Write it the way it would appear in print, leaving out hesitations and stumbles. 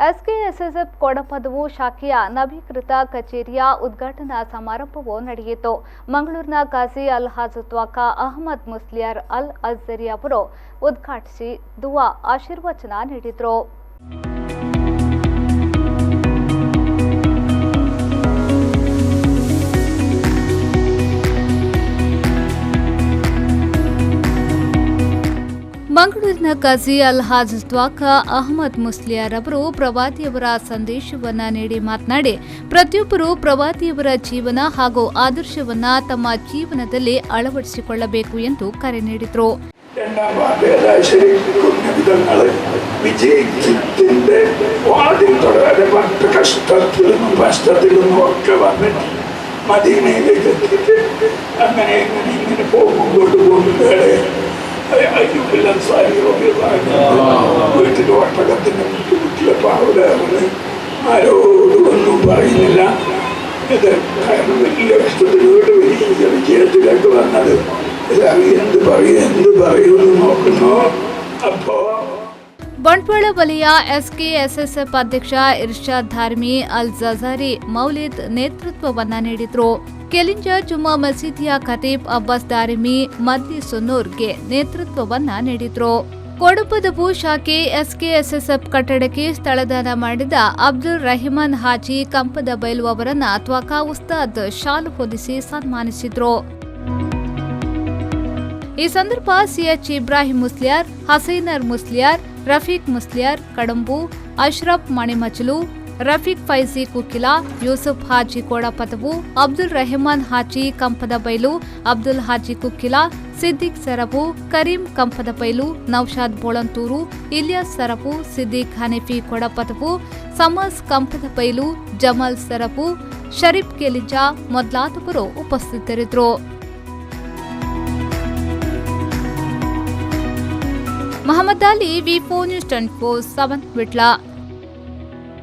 SKSSF Kodapadavu ಶಾಖೆಯ ನವೀಕೃತ ಕಚೇರಿಯ ಉದ್ಘಾಟನಾ ಸಮಾರಂಭವು ನಡೆಯಿತು. ಮಂಗಳೂರಿನ ಕಾಜಿ ಅಲ್ಹಾಜ್ ತ್ವಾಖಾ ಅಹಮದ್ ಮುಸ್ಲಿಯಾರ್ ಅಲ್ ಅಜ್ಜರಿ ಅವರು ಉದ್ಘಾಟಿಸಿ ದುವಾ ಆಶೀರ್ವಚನ ನೀಡಿದರು. ಮಂಗಳೂರಿನ ಕಾಜಿ ಅಲ್ಹಾಜ್ ತ್ವಾಖಾ ಅಹಮದ್ ಮುಸ್ಲಿಯಾರ್ ಅವರು ಪ್ರವಾದಿಯವರ ಸಂದೇಶವನ್ನ ನೀಡಿ ಮಾತನಾಡಿ, ಪ್ರತಿಯೊಬ್ಬರು ಪ್ರವಾದಿಯವರ ಜೀವನ ಹಾಗೂ ಆದರ್ಶವನ್ನ ತಮ್ಮ ಜೀವನದಲ್ಲಿ ಅಳವಡಿಸಿಕೊಳ್ಳಬೇಕು ಎಂದು ಕರೆ ನೀಡಿದರು. വീട്ടിൽ ഒട്ടകത്തിന് വീട്ടിലപ്പോൾ അവിടെ ആരോടൊന്നും പറയുന്നില്ല. ഇത് വലിയ കഷ്ടത്തിലൂടെ വലിയ വിജയത്തിലേക്ക് വന്നത്. എന്ത് പറയുമെന്ന് നോക്കുന്നു. അപ്പോ ಬಂಟ್ವಾಳ ವಲಯ ಎಸ್ಕೆಎಸ್ಎಸ್ಎಫ್ ಅಧ್ಯಕ್ಷ ಇರ್ಷಾದ್ ಧಾರ್ಮಿ ಅಲ್ ಜಜಾರಿ ಮೌಲಿದ್ ನೇತೃತ್ವವನ್ನ ನೀಡಿದ್ರು. ಕೆಲಿಂಜ ಜುಮ್ಮಾ ಮಸೀದಿಯ ಖತೀಬ್ ಅಬ್ಬಾಸ್ ದಾರಿಮಿ ಮದ್ಲಿ ಸುನ್ನೂರ್ಗೆ ನೇತೃತ್ವವನ್ನ ನೀಡಿದ್ರು. ಕೊಡಪದವು ಶಾಖೆ ಎಸ್ಕೆಎಸ್ಎಸ್ಎಫ್ ಕಟ್ಟಡಕ್ಕೆ ಸ್ಥಳದಾನ ಮಾಡಿದ ಅಬ್ದುಲ್ ರಹಿಮಾನ್ ಹಾಜಿ ಕಂಪದ ಬೈಲು ಅವರನ್ನ ತ್ವಾಖಾ ಉಸ್ತಾದ್ ಶಾಲು ಹೊದಿಸಿ ಸನ್ಮಾನಿಸಿದ್ರು. ಈ ಸಂದರ್ಭ ಸಿಎಚ್ ಇಬ್ರಾಹಿಂ ಮುಸ್ಲಿಯಾರ್, ಹಸೈನರ್ ಮುಸ್ಲಿಯಾರ್, ರಫೀಕ್ ಮುಸ್ಲಿಯಾರ್ ಕಡಂಬು, ಅಶ್ರಫ್ ಮಣಿಮಚಲು, ರಫೀಕ್ ಫೈಜಿ ಕುಕಿಲಾ, ಯೂಸುಫ್ ಹಾಜಿ ಕೋಡಪದವು, ಅಬ್ದುಲ್ ರೆಹಮಾನ್ ಹಾಜಿ ಕಂಪದ ಬೈಲು, ಅಬ್ದುಲ್ ಹಾಜಿ ಕುಕಿಲಾ, ಸಿದ್ದಿಕ್ ಸರಬು, ಕರೀಂ ಕಂಪದ ಬೈಲು, ನೌಶಾದ್ ಬೋಳಂತೂರು, ಇಲಿಯಾಸ್ ಸರಬು, ಸಿದ್ದಿಕ್ ಹನೀಫಿ ಕೊಡಪದವು, ಸಮಸ್ ಕಂಪದ ಬೈಲು, ಜಮಲ್ ಸರಬು, ಶರೀಫ್ ಕೆಲಿಂಜಾ ಮೊದಲಾದವರು ಉಪಸ್ಥಿತರಿದ್ದರು. ಮೊಹಮ್ಮದ್ ಅಲಿ, ವಿ4 ನ್ಯೂಸ್ 24/7 ವಿಟ್ಲ.